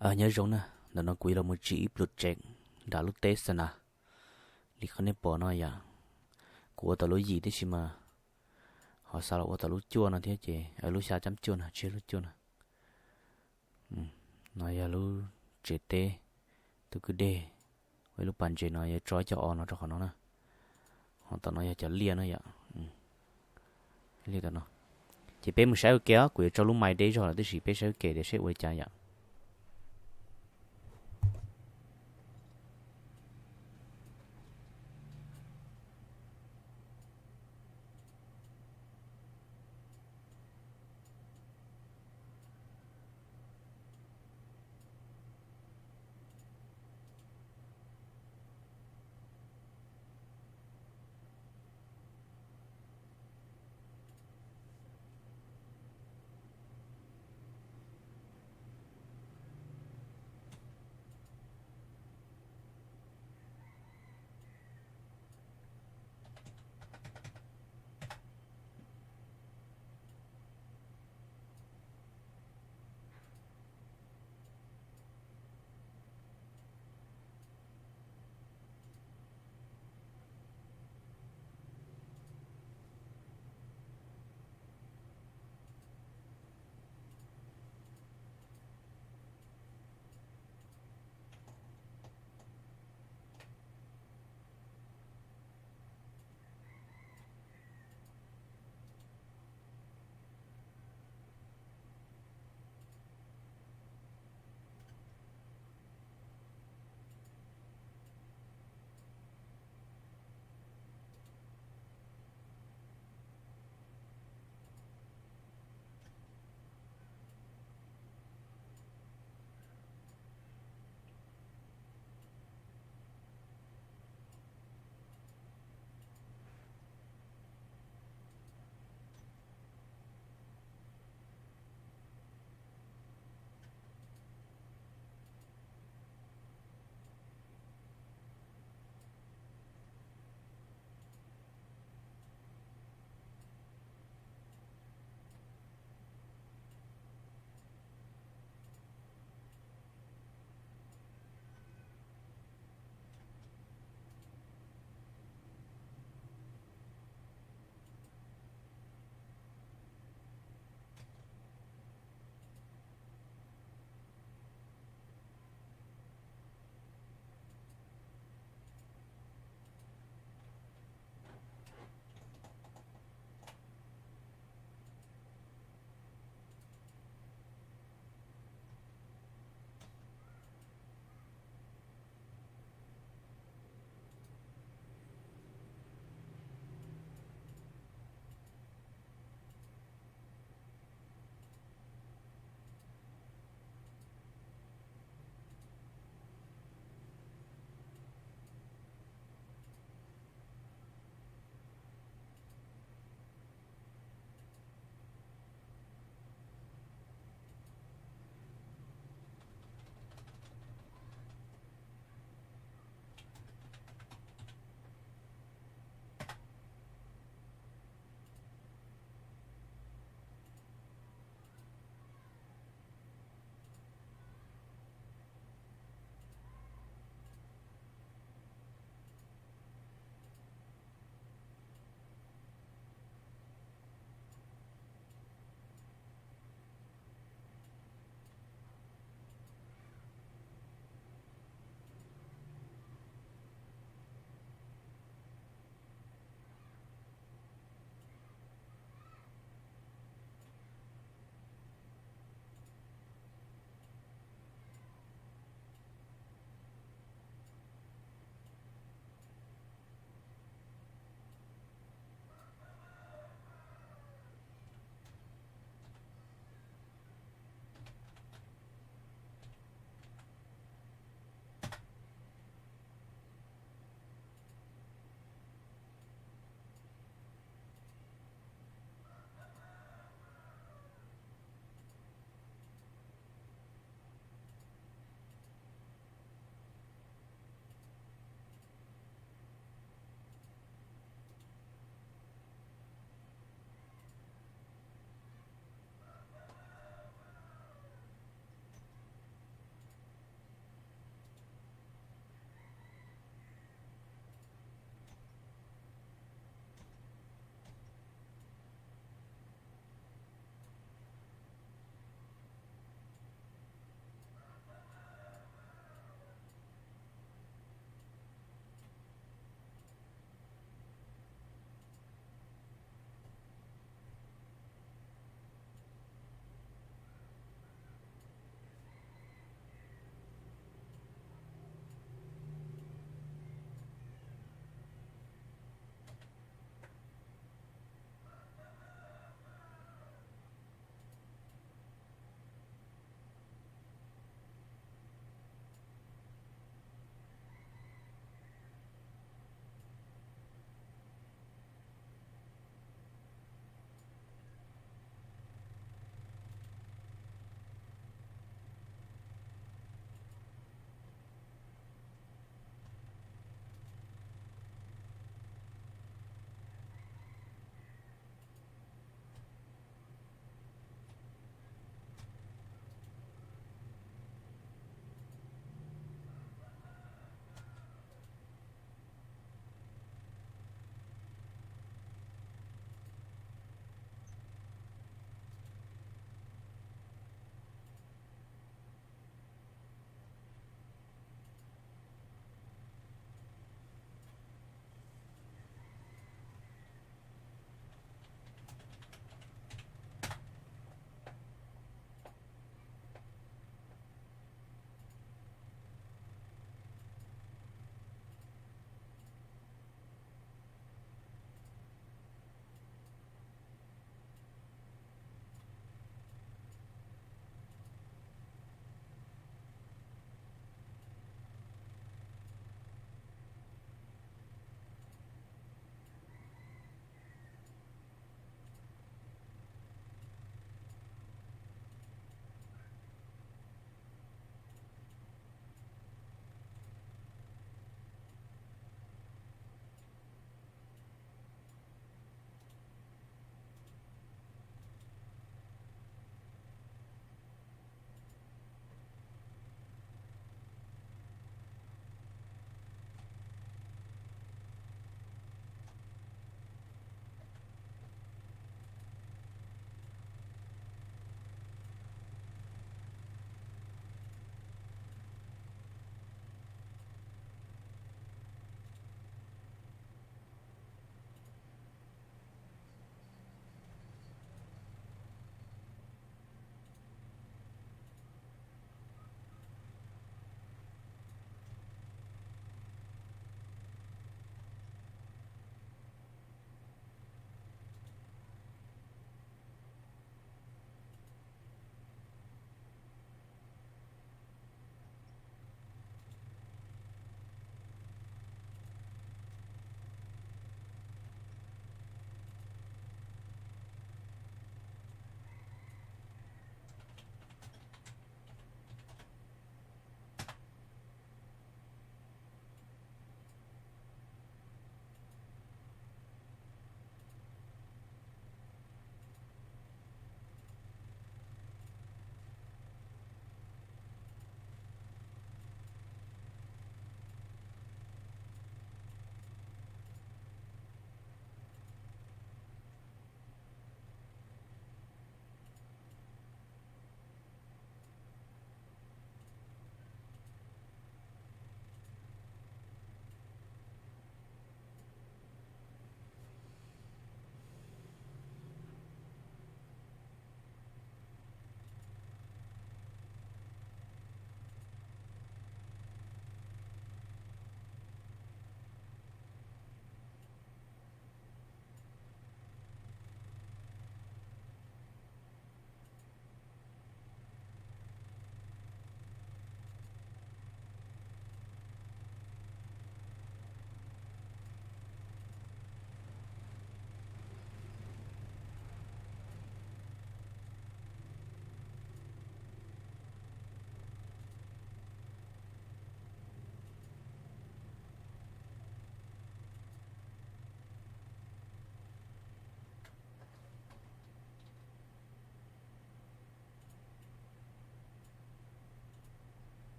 nhớ giống nè nó quý là một chỉ blut chèn đã lúc tết nè thì không nên bỏ nó vậy của tao lối gì thế chứ mà họ sao là tao lối chua nó thế chứ ở lối xa chấm chua nè chưa lối chua nè nói giờ lối chết tê tôi cứ đê với lúc bàn chơi nói trói cho on nó cho nó nè họ tao nói cho lia nó vậy lia tao nó chỉ bé một sáu kéo của cho lúc mai đấy rồi là tôi chỉ bé sáu kể để sẽ quay cha vậy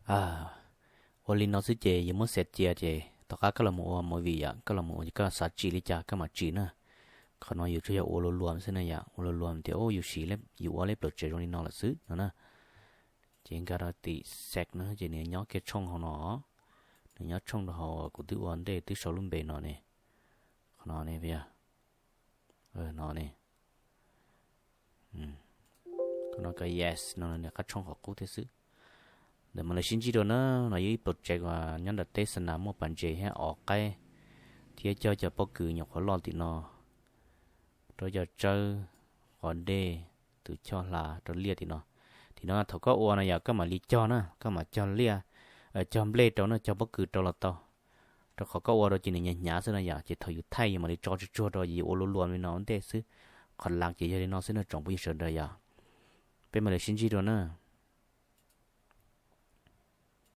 à ô linh nó sẽ chế giờ muốn xét chế chế tất cả các là một vì vậy các là một cái sát chỉ lý cha cái mà chỉ nữaเขาnóiอยู่ที่จะโอโลรวมใช่ไหมอย่างโอโลรวมเดี๋ยวโออยู่สีเล็บอยู่ว่าเล็บโปรเจกต์ตรงนี้นอละซื้อเนาะนะเจงการติเซกเนาะเจเนี่ยย้อนแค่ช่องเขาเนาะเนี่ยย้อนช่องเขากูตื้อวันเดตื้อสลุ่มเบนเนาะเนี่ยเขาเนาะเนี่ยเพียเนาะเนี่ยเขาเนาะก็ yes เนาะเนี่ยก็ช่องเขากูตื้อซื้อเดี๋ยวมันเลยชิ้นจีโดเนาะเนาะยี่โปรเจกต์ว่าย้อนดัดเตสนามมั่วปันเจให้ออกไกที่เจ้าจะปกือหยกเขาลอนติเนาะrồi giờ chơi còn đê từ cho là rồi lia thì nó thầu có ô này giờ các mà li cho nó các mà cho lia ở trong lê đó nó cho bất cứ đâu là to rồi họ có ô rồi chỉ này nhả xưa này giờ chỉ thầu thay mà đi cho rồi gì ô luôn luôn với nó đê xứ còn lạc chỉ cho nó xứ nó trồng bây giờ đây giờ bên mà để xin chi rồi nữa